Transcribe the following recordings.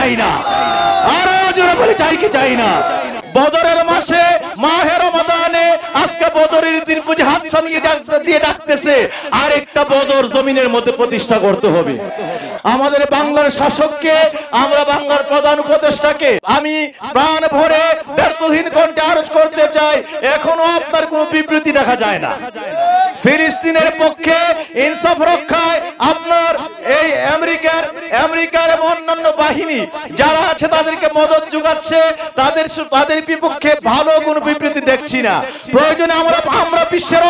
চাই না? আরো জোরে বলে চাই কি চাই না? বদরের মাসে মাহে রমাদানে আজকে বদরের দিন বুঝে হাত সানিয়ে দিয়ে ডাকতেছে আরেকটা বদর জমিনের মধ্যে প্রতিষ্ঠা করতে হবে। আমাদের বাংলার শাসককে, আমরা বাংলার প্রধান উপদেষ্টাকে আমি প্রাণ ভরে ব্যর্থহীন কণ্ঠে আরজ করতে চাই, এখনো আপনার কোনো বিবৃতি দেখা যায় না। ফিলিস্তিনের পক্ষে ইনসাফ রক্ষায় আপনার এই আমেরিকার এবং অন্যান্য বাহিনী যারা আছে তাদেরকে মদত যোগাচ্ছে, তাদের বিপক্ষে ভালো কোনো বিবৃতি দেখছি না। প্রয়োজনে আমরা বিশ্বের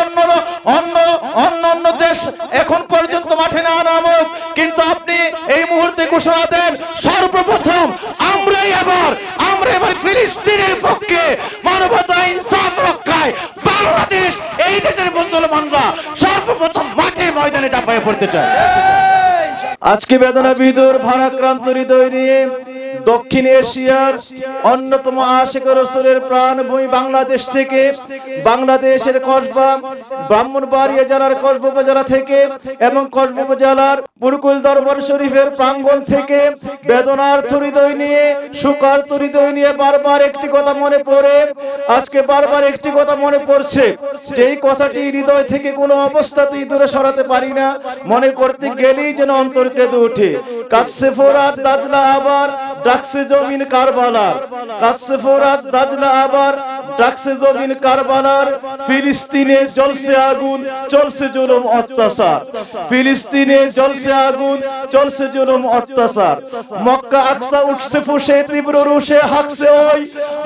অন্য দেশ এখন পর্যন্ত মাঠে না নামুক, কিন্তু আপনি এই মুহূর্তে ঘোষণা দেন সর্বপ্রথম আমরা এবার ফিলিস্তিনের পক্ষে মানবতা ইনসাফ রক্ষায় বাংলাদেশ এই দেশের মুসলমানরা সর্বপ্রথম মাঠে ময়দানে ঝাঁপিয়ে পড়তে চায়। আজকে বেদনা বিদুর ভারাক্রান্ত হৃদয় নিয়ে দক্ষিণ এশিয়ার অন্যতম আশিক রাসূলের প্রাণভূমি বাংলাদেশ থেকে, বাংলাদেশের কসবা ব্রাহ্মণবাড়িয়া জেলার কসবা উপজেলা থেকে এবং কসবা উপজেলার পুরকুল দরবার শরীফের প্রাঙ্গণ থেকে বেদনার্থ হৃদয় নিয়ে, শোকার্ত হৃদয় নিয়ে বারবার একটি কথা মনে পড়ে, আজকে বারবার একটি কথা মনে পড়ছে, যেই কথাটি হৃদয় থেকে কোনো অবস্থাতেই দূরে সরাতে পারি না, মনে করতে গেলেই যেন অন্তর কেঁদে ওঠে। কাছে ফোরাত দাজলা আবার ডাকছে জমিন কারবালার, কাছে ফোরাত দাজলা আবার ডাকছে জমিন কারবালার, ফিলিস্তিনে জ্বলছে আগুন চলছে জুলুম অত্যাচার, ফিলিস্তিনে জ্বলছে আগুন চলছে জুলুম অত্যাচার। মক্কা আকসা উঠছে ফুঁসে তীব্র রোষে হাঁকছে ওই,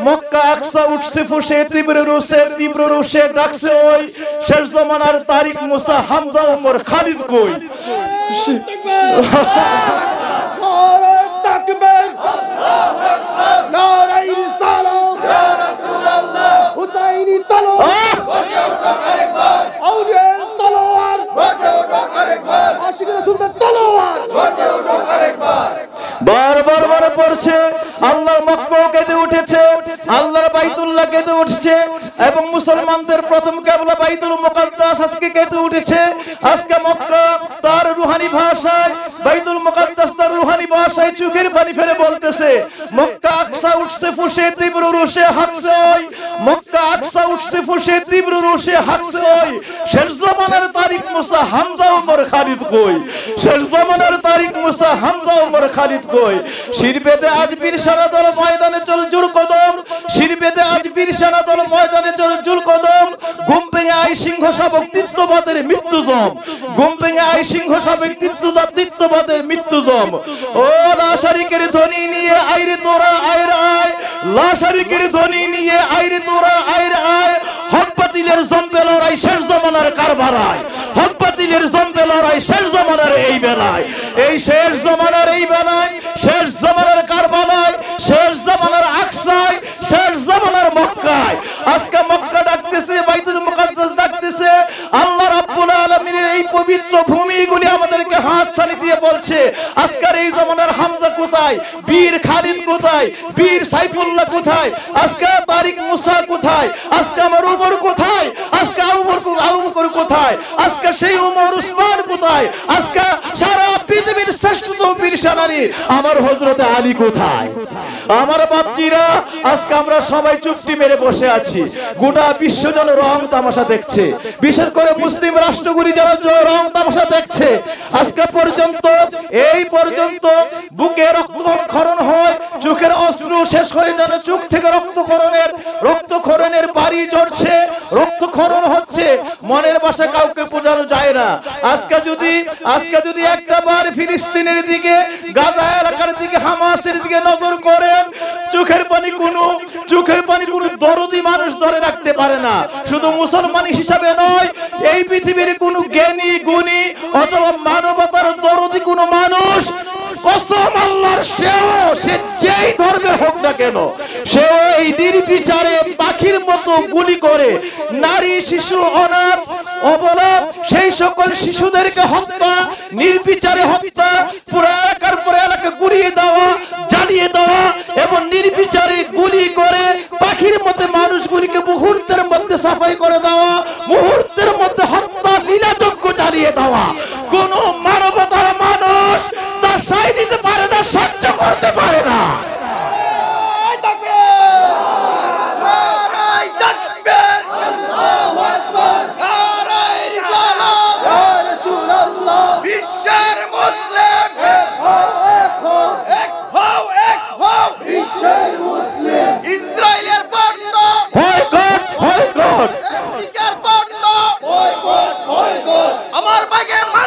মক্কা আকসা উঠছে ফুঁসে তীব্র রোষে ডাকছে ওই, শেষ জমানার তারিক মুসা হামজা ওমর খালিদ কই। বারবার মনে পড়ছে আল্লাহর মক্কা কেঁদে উঠেছে, আল্লাহর বাইতুল্লাহ কেঁদে উঠেছে এবং মুসলমানদের প্রথম কিবলা বাইতুল মুকাদ্দাস আজকে কেঁদে উঠেছে। আজকে মক্কা তার রুহানি ভাষায়, বাইতুল মুকাদ্দাস তার রুহানি ভাষায় চোখের পানি ফেলে বলতেছে মক্কা আকসা উঠছে ফুঁসে তীব্র রোষে হাঁকছে ওই, মক্কা আকসা উঠছে ফুঁসে তীব্র রোষে হাঁকছে ওই, শেষ জমানার তারিক মুসা হামজা ওমর খালিদ কই, শেষ জমানার তারিক মুসা হামজা ওমর খালিদ কই। শিরবেদে আজ বীর সেনা দল ময়দানে চল জোর কদম, শিরবেদে আজ বীর সেনা দল ময়দানে চল জোর কদম, ঘুম ভেঙে আই সিংহ শাবক তিত্ববাদের মৃত্যুজম, ঘুম ভেঙে আই সিংহ শাবক তিত্ববাদের মৃত্যুজম। ও লাশারিকের ধ্বনি নিয়ে আইরে তোরা আইরে আয়, লাশারিকের ধ্বনি নিয়ে আইরে তোরা আইরে আয়, হক বাতিলের জম্বে লড়াই শেষ জমানার কারবালায়, হক বাতিলের জম্বে লড়াই শেষ জমানার এই বেলায়, এই শেষ জমানার এই বেলায়, শেষ জমানার কারবালায়, শেষ জমানার আকসায়, শেষ জমানার মক্কায়। আজকে মক্কা ডাকতেছে, বাইতুল মুকাদ্দাস ডাকতেছে, আল্লাহ রাব্বুল আলামিনের এই পবিত্র ভূমিগুলি আমাদেরকে হাত ছানি দিয়ে বলছে আজকের এই জমানার হামজা কোথায়, বীর খালিদ কোথায়, বীর সাইফুল্লাহ কোথায়, আজকে তারিক মুসা কোথায়, আজকে আমার উমর কোথায়, আজকে আবু বকর কোথায়, আজকে সেই উমর উসমান কোথায়, আজকে সারা পৃথিবীর শ্রেষ্ঠতম বীর সেনানী আমার হযরত আলী কোথায়। আমার বাপজিরা আজকে আমরা সবাই চুপটি মেরে বসে আছি, গোটা বিশ্ব যেন রং তামাশা দেখছে, বিশেষ করে মুসলিম রাষ্ট্রগুলি যেন রং তামাশা দেখছে। আজকে পর্যন্ত এই পর্যন্ত বুকে রক্তক্ষরণ হয়, চোখের অশ্রু শেষ হয়ে যেন চোখ থেকে রক্তক্ষরণের বাড়ি ঝরছে, রক্তক্ষরণ হচ্ছে, মনের ভাষা কাউকে বোঝানো যায় না। আজকে যদি একটা বার ফিলিস্তিনের দিকে, গাজা এলাকার দিকে, হামাসের দিকে নজর করেন, চোখের পানি কোনো দরদি মানুষ ধরে রাখতে পারে না। শুধু মুসলমান হিসাবে নয়, এই পৃথিবীর কোনো জ্ঞানী গুণী অথবা মানবতার দরদি কোনো মানুষ, কসম আল্লাহর, সে যেই ধর্মের হোক না কেন, সে এই নির্বিচারে পাখির মতো গুলি করে নারী, শিশু, অনাথ, অবলা সেই সকল শিশুদেরকে হত্যা, নির্বিচারে হত্যা, পুরো এলাকার পর এলাকা গুড়িয়ে দেওয়া, জ্বালিয়ে দেওয়া এবং নির্বিচারে গুলি করে পাখির মতো মানুষগুলিকে মুহূর্তের মধ্যে সাফাই করে দেওয়া, মুহূর্তের মধ্যে হত্যা লীলাযজ্ঞ চালিয়ে দেওয়া। কোন মানবতার মানুষ তা সাই দিতে পারে না, সহ্য করতে পারে না।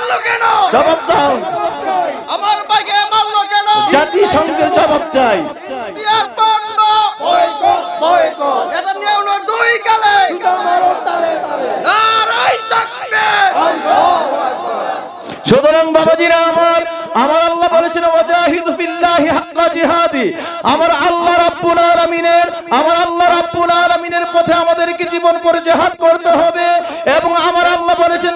মারলো কেন? জবাব দাও। আমার ভাইকে মারলো কেন? জাতিসংঘের জবাব চাই। ইয়ার পণ্য এটা নিয়ে উনার দুই কালে নারাই তাকবীর। সুতরাং বাবাজিরা আমার আল্লাহ বলেছেন ওয়াজাহিদু ফিল্লাহি হাক্কা জিহাদি। আমার আল্লাহ রাব্বুল আলামিনের পথে আমাদেরকে জীবন পরে জিহাদ করতে হবে। এবং আমার আল্লাহ বলেছেন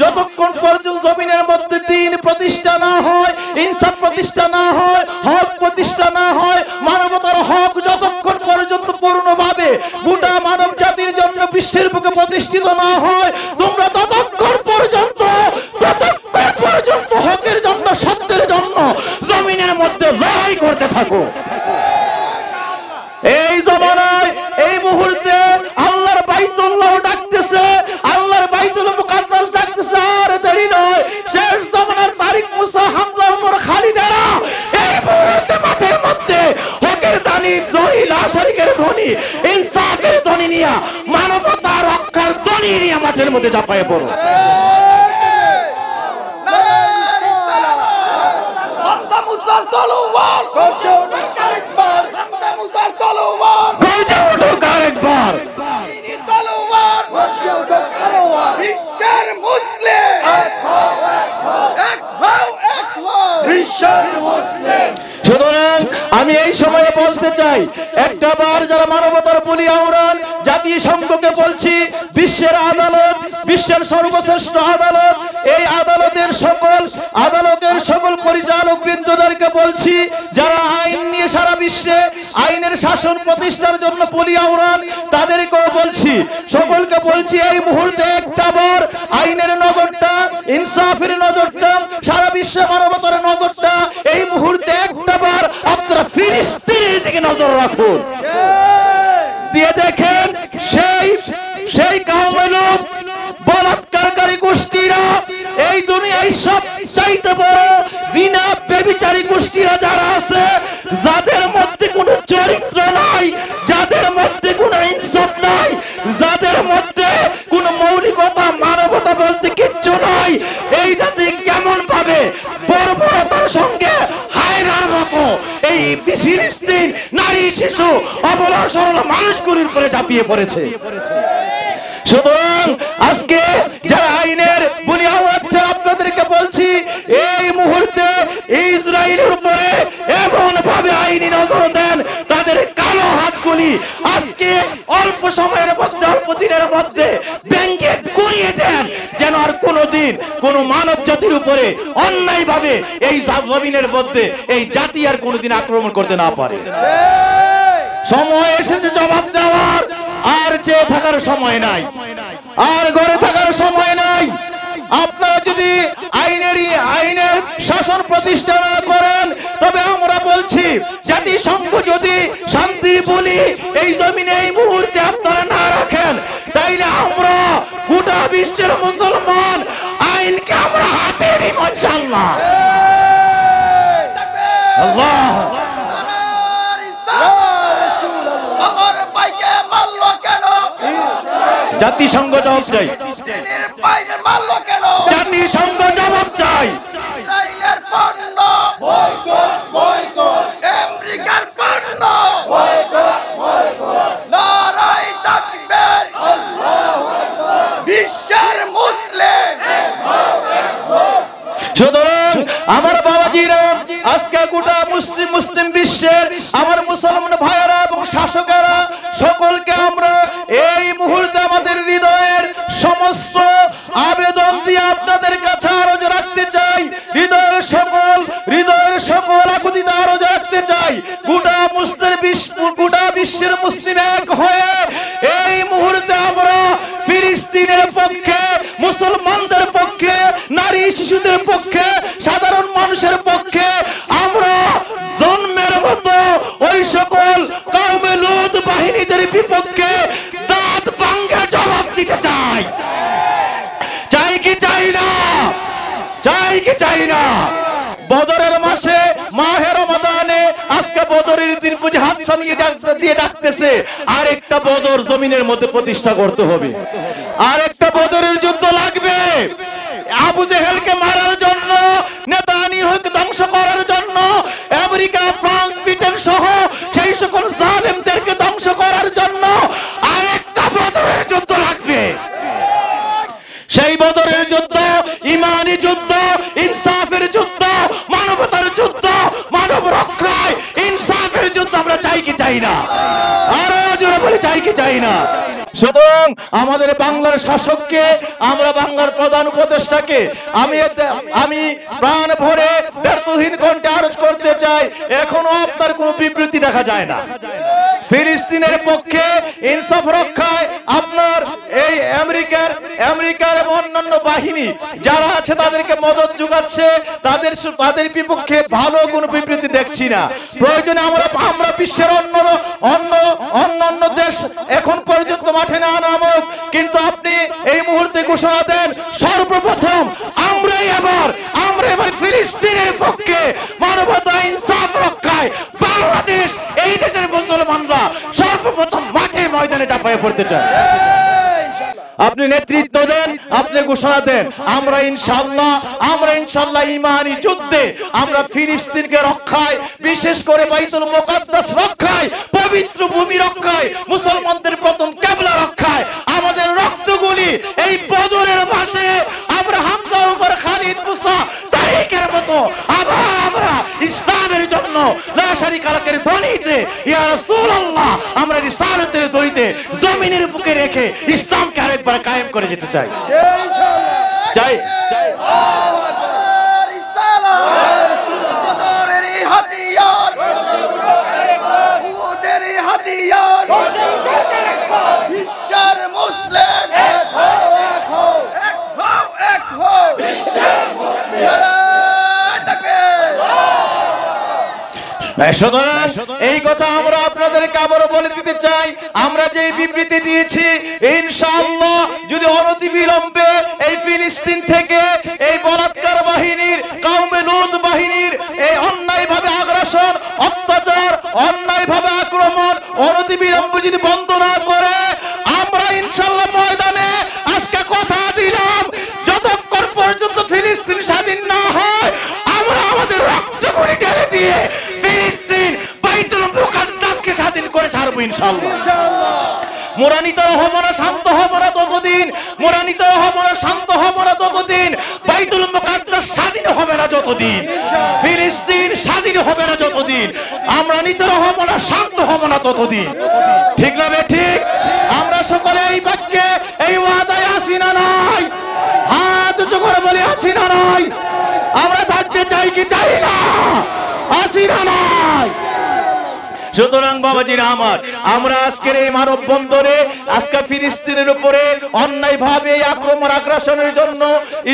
যতক্ষণ পর্যন্ত জমিনের মধ্যে দ্বীন প্রতিষ্ঠা না হয়, ইনসাফ প্রতিষ্ঠা না হয়, হক প্রতিষ্ঠা না হয়, মানবতার হক যতক্ষণ পর্যন্ত পূর্ণভাবে গোটা মানব জাতির জন্য বিশ্বের বুকে প্রতিষ্ঠিত না হয়, তোমরা ততক্ষণ পর্যন্ত হকের জন্য, সত্যের জন্য জমিনের মধ্যে লড়াই করতে থাকো। এই জমানায় এই মুহূর্তে আল্লাহর বাইতুল্লাহ ডাকতেছে, আল্লাহর বাইতুল মুকাদ্দাস ডাকতেছে। আর দেরি নয়, শেষ জমানার তারিক মুসা, হামজা, ওমর, খালিদেরা এই মুহূর্তে মাঠের মধ্যে হকের ধ্বনি, লাশারিকের ধ্বনি, ইনসাফের ধ্বনি নিয়ে, মানবতা রক্ষার ধ্বনি নিয়ে মাঠের মধ্যে ঝাঁপায়ে পড়ো। সুতরাং আমি এই সময়ে বলতে চাই, একটা বার যারা মানবতার বলি আওরান জাতিসংঘকে বলছি, বিশ্বের আদালত, বিশ্বের সর্বশ্রেষ্ঠ আদালত, এই আদালতের সকল পরিচালক বৃন্দদেরকে বলছি, যারা আইন নিয়ে সারা বিশ্বে আইনের শাসন প্রতিষ্ঠার জন্য বলি আওরান, তাদেরকেও বলছি, সকলকে বলছি, এই মুহূর্তে একটা বার আইনের নজরটা, ইনসাফের নজরটা, সারা বিশ্বে মানবতার নজরটা এই মুহূর্তে একটা বার আপনারা ফিলিস্তিনের দিকে নজর রাখুন। দিয়ে দেখেন সেই কওমে লূত বলাৎকারকারী গোষ্ঠীরা, এই দুনিয়ায় সব চাইতে বড় জিনা ব্যভিচারী গোষ্ঠীরা যারা আছে, যাদের মধ্যে কোনো চরিত্র নাই, যাদের মধ্যে কোনো ইনসাফ নাই, যাদের মধ্যে কোনো মৌলিকতা, মানবতা বলতে কিচ্ছু নাই, এই জাতি কেমন ভাবে বর্বরতার সঙ্গে হায়নার মতো এই ফিলিস্তিন নারী, শিশু, অবলা সরল মানুষগুলির উপরে ঝাঁপিয়ে পড়েছে। সুতরাং আজকে যারা আইনের বলি আওরাচ্ছেন, আপনাদেরকে বলছি, এই মুহূর্তে ইসরায়েলের উপরে এমন ভাবে আইনি নজর দেন, তাদের কালো হাতগুলি আজকে অল্প সময়ের মধ্যে, অল্প দিনের মধ্যে ব্যাংকে করিয়ে দেন, যেন আর কোনোদিন কোন মানব জাতির উপরে অন্যায় ভাবে এই জমিনের মধ্যে এই জাতি আর কোনোদিন আক্রমণ করতে না পারে। সময় এসেছে জবাব দেওয়ার, আর চেয়ে থাকার সময় নাই, আর ঘরে থাকার সময় নাই। আপনারা যদি আইনের শাসন প্রতিষ্ঠা না করেন, তবে আমরা বলছি, জাতিসংঘ যদি শান্তি বলি এই জমিনে এই মুহূর্তে আপনারা না রাখেন, তাইলে আমরা গোটা বিশ্বের মুসলমান আইনকে আমরা হাতে নিব ইনশাআল্লাহ। আল্লাহ জাতিসংঘ জবাব চাই, জাতিসংঘ জবাব চাই। ইসরায়েলের পণ্য আমেরিকার পণ্য নারাই তাকবীর, বিশ্বের মুসলিম। সুতরাং আমার বাবাজিরা, আজকে গোটা মুসলিম বিশ্বের আমার মুসলমান ভাইয়েরা এবং শাসকেরা সকলকে আমরা এই মুহূর্তে আমাদের হৃদয়ের সমস্ত আবেদন দিয়ে আপনাদের কাছে আরজ রাখতে চাই, হৃদয়ের সকল আকুতি আরজ রাখতে চাই। গোটা বিশ্বের মুসলিম এক হয়ে এই মুহূর্তে আমরা ফিলিস্তিনের পক্ষে, মুসলমানদের পক্ষে, নারী শিশুদের পক্ষে, সাধারণ মানুষের পক্ষে আমরা জন্মের মতো ওই সকল কওমে লূত বাহিনীদের বিপক্ষে দাঁত ভাঙা জবাব দিতে চাই। চাই কি চাই না? চাই কি চাই না? বদরের মাসে মাহে রমাদানে আজকে বদরের দিন বুঝে হাত সানিয়ে দিয়ে ডাকতেছে, আর একটা বদর জমিনের মধ্যে প্রতিষ্ঠা করতে হবে, আর একটা বদরের যুদ্ধ লাগবে। আবু জেহেলকে মারার জন্য, নেতানিয়াহুকে ধ্বংস করার জন্য, আমেরিকা, ফ্রান্স, ব্রিটেন সহ সেই সকল জালেমদেরকে ধ্বংস করার জন্য আরেকটা বদরের যুদ্ধ লাগবে। সেই বদরের যুদ্ধ ঈমানি যুদ্ধ, ইনসাফের যুদ্ধ, মানবতার যুদ্ধ, মানব রক্ষায় ইনসাফের যুদ্ধ। আমরা চাই কি চাই না? আরো জোরে বলে চাই কি চাই না? সুতরাং আমাদের বাংলার শাসককে, আমরা বাংলার প্রধান উপদেষ্টাকে আমি প্রাণ ভরে ব্যর্থহীন কণ্ঠে আরজ করতে চাই, এখনো আপনার কোনো বিবৃতি দেখা যায় না। ফিলিস্তিনের পক্ষে ইনসাফ রক্ষায় আপনার এই আমেরিকার এবং অন্যান্য বাহিনী যারা আছে তাদেরকে মদত যোগাচ্ছে, তাদের বিপক্ষে ভালো কোনো বিবৃতি দেখছি না। প্রয়োজনে আমরা বিশ্বের অন্য দেশ এখন পর্যন্ত মাঠে না নামুক, কিন্তু আপনি এই মুহূর্তে ঘোষণা দেন সর্বপ্রথম আমরা এবার ফিলিস্তিনের পক্ষে মানবতা ইনসাফ রক্ষায় বাংলাদেশ, এই দেশের মুসলমানরা সর্বপ্রথম মাঠে ময়দানে ঝাঁপিয়ে পড়তে চায়। আপনি নেতৃত্ব দেন, আপনি ঘোষণা দেন, আমরা ইনশাআল্লাহ ঈমানি যুদ্ধে আমরা ফিলিস্তিনকে রক্ষায়, বিশেষ করে বাইতুল মুকাদ্দাস রক্ষায়, পবিত্র ভূমি রক্ষায়, মুসলমানদের প্রথম কিবলা রক্ষায় আমাদের রক্তগুলি এই বদরের মাসে আমরা হামজা, ওমর, খালিদ, মুসা, তারিকের মতো আমরা ইসলামের জন্য লা শারীকা লাকের ধ্বনিতে ইয়া রাসূলুল্লাহ আমরা রিসালাতের দড়িতে জমিনের বুকে রেখে ইসলামকে আরেকবার কায়েম করে যেতে চাই। চাই বিশ্বের মুসলিম এক হও সুতরাং এই কথা আমরা আপনাদেরকে আবারও বলে দিতে চাই, আমরা যে বিবৃতি দিয়েছি ইনশাআল্লাহ যদি অনতিবিলম্বে এই ফিলিস্তিন থেকে এই বলাৎকার বাহিনীর, কওমে লূত বাহিনীর এই অন্যায়ভাবে আগ্রাসন, অত্যাচার, অন্যায়ভাবে আক্রমণ অনতিবিলম্বে যদি বন্ধ না করে, আমরা ইনশাআল্লাহ ময়দানে আজকে কথা দিলাম যতক্ষণ পর্যন্ত ফিলিস্তিন স্বাধীন না হয় আমরা আমাদের রক্তগুলি ঢেলে দিয়ে ফিলিস্তিন বাইতুল মুকাদ্দাসকে স্বাধীন করে ছাড়বো ইনশাআল্লাহ। মোরানিতরা হব না, শান্ত হব না ততদিন, মোরানিতরা হব না, শান্ত হব না ততদিন, বাইতুল মুকাদ্দাস স্বাধীন হবে না যতদিন, ফিলিস্তিন স্বাধীন হবে না যতদিন, আমরা নিতরা হব না, শান্ত হব না ততদিন। ঠিক না ঠিক? আমরা সকলে এই বাক্যে, এই ওয়াদায় আছি না নাই? হাত উঁচু করে বলে আছি না নাই? আমরা থাকতে চাই কি চাই না? আছি না নাই? সুতরাং বাবাজিরা আমার, আমরা আজকের এই মানব বন্দরে আজকে ফিলিস্তিনের উপরে অন্যায়ভাবে আক্রমণ আগ্রাসনের জন্য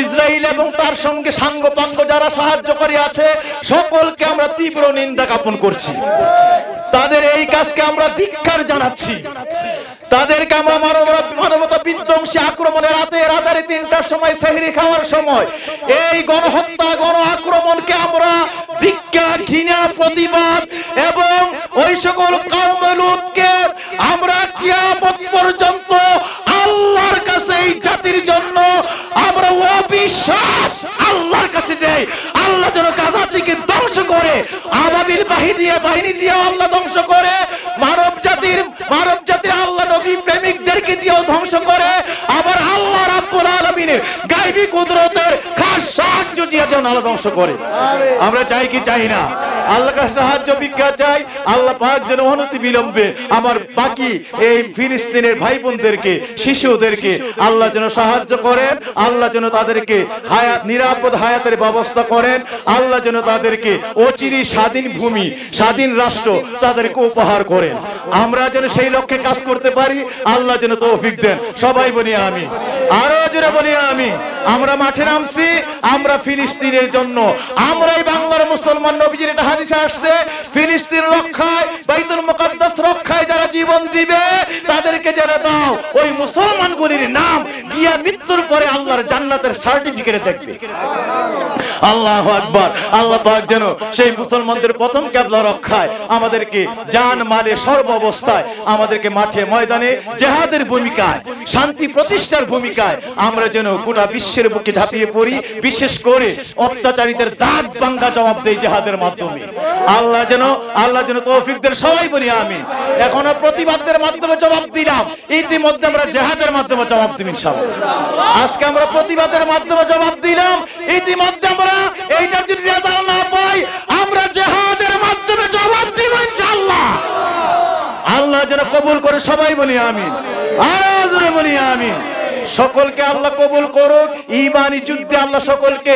ইসরায়েল এবং তার সঙ্গে সাঙ্গপাঙ্গ যারা সাহায্যকারী আছে সকলকে আমরা তীব্র নিন্দা জ্ঞাপন করছি। তাদের এই কাজকে আমরা ধিক্কার জানাচ্ছি। তাদেরকে আমরা মানবতা বিধ্বংসী আক্রমণের রাতে 3টার সময় সেহরি খাওয়ার সময় এই গণহত্যা, গণ আক্রমণকে আমরা ধিক্কার, ঘৃণা, প্রতিবাদ এবং ওই সকল কওমে লূতকে আমরা কিয়ামত পর্যন্ত আল্লাহর কাছে এই জাতির জন্য আমরা অবিশ্বাস আল্লাহর কাছে দেই। আল্লাহ যেন গাজাতিকে ধ্বংস করে, আবাবিল বাহিনী দিয়ে আল্লাহ ধ্বংস করে, মানব জাতির আল্লাহ নবী প্রেমিকদেরকে দিয়েও ধ্বংস করে, আবার আল্লাহ রাব্বুল আলামিনের গায়বী কুদরতের খাস সাহায্য দিয়ে যেন আল্লাহ ধ্বংস করে। আমরা চাই কি চাই না? আল্লাহর কাছে সাহায্য ভিক্ষা চাই। আল্লাহ পাক যেন অনতিবিলম্বে আমার বাকি এই ফিলিস্তিনের ভাই বোনদেরকে, শিশুদেরকে আল্লাহ যেন সাহায্য করেন, আল্লাহ যেন তাদেরকে নিরাপদ হায়াতের ব্যবস্থা করেন, আল্লাহ যেন তাদেরকে অচিরে স্বাধীন ভূমি, স্বাধীন রাষ্ট্র তাদেরকে উপহার করেন। আমরা যেন সেই লক্ষ্যে কাজ করতে পারি, আল্লাহ যেন তৌফিক দেন। সবাই বলি আমি, আরো জোরে বলি আমি। আমরা মাঠে নামছি, আমরা ফিলিস্তিনের জন্য, আমরাই বাংলার মুসলমান। নবীজির একটা হাদিসে আসছে, ফিলিস্তিন রক্ষায়, বাইতুল মুকাদ্দাস রক্ষায় যারা জীবন দিবে তাদেরকে যারা দাও, ওই মুসলমানগুলির নাম গিয়া মৃত্যুর পরে আল্লাহর জান্নাতের সার্টিফিকেট দেখবে। আল্লাহু আকবার। আল্লাহ পাক যেন সেই মুসলমানদের প্রথম কিবলা রক্ষায় আমাদেরকে জান মালে সর্ব অবস্থায় আমাদেরকে মাঠে ময়দানে জিহাদের ভূমিকায়, শান্তি প্রতিষ্ঠার ভূমিকায় আমরা যেন গোটা বিশ্ব বিশ্বের বুকে ঝাঁপিয়ে পড়ি, বিশেষ করে অত্যাচারীদের দাঁত ভাঙা জবাব দেই জিহাদের মাধ্যমে। আল্লাহ যেন তৌফিক দেন, সবাই বলি আমিন। এখনো প্রতিবাদের মাধ্যমে জবাব দিলাম, ইতিমধ্যে আমরা জিহাদের মাধ্যমে জবাব দিব ইনশাআল্লাহ। আজকে আমরা প্রতিবাদের মাধ্যমে জবাব দিলাম, ইতিমধ্যে আমরা এইটার যদি রেজাল্ট না পাই আমরা জিহাদের মাধ্যমে জবাব দিব ইনশাআল্লাহ। আল্লাহ যেন কবুল করে, সবাই বলি আমিন, আরো জোরে বলি আমিন। সকলকে আল্লাহ কবুল করুক। ঈমানি যুদ্ধে আল্লাহ সকলকে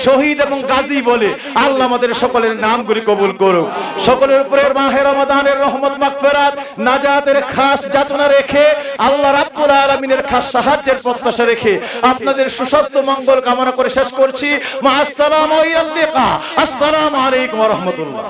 শহীদ এবং গাজী বলে আল্লাহ আমাদের সকলের নামগুলি কবুল করুক। সকলের উপরে মাহে রমাদানের রহমত মাগফিরাত নাজাতের খাস যাতনা রেখে, আল্লাহ রাব্বুল আলামিনের খাস সাহায্যের প্রত্যাশা রেখে আপনাদের সুস্বাস্থ্য মঙ্গল কামনা করে শেষ করছি। মা আসসালামু আলাইকুম ওয়া রাহমাতুল্লাহ।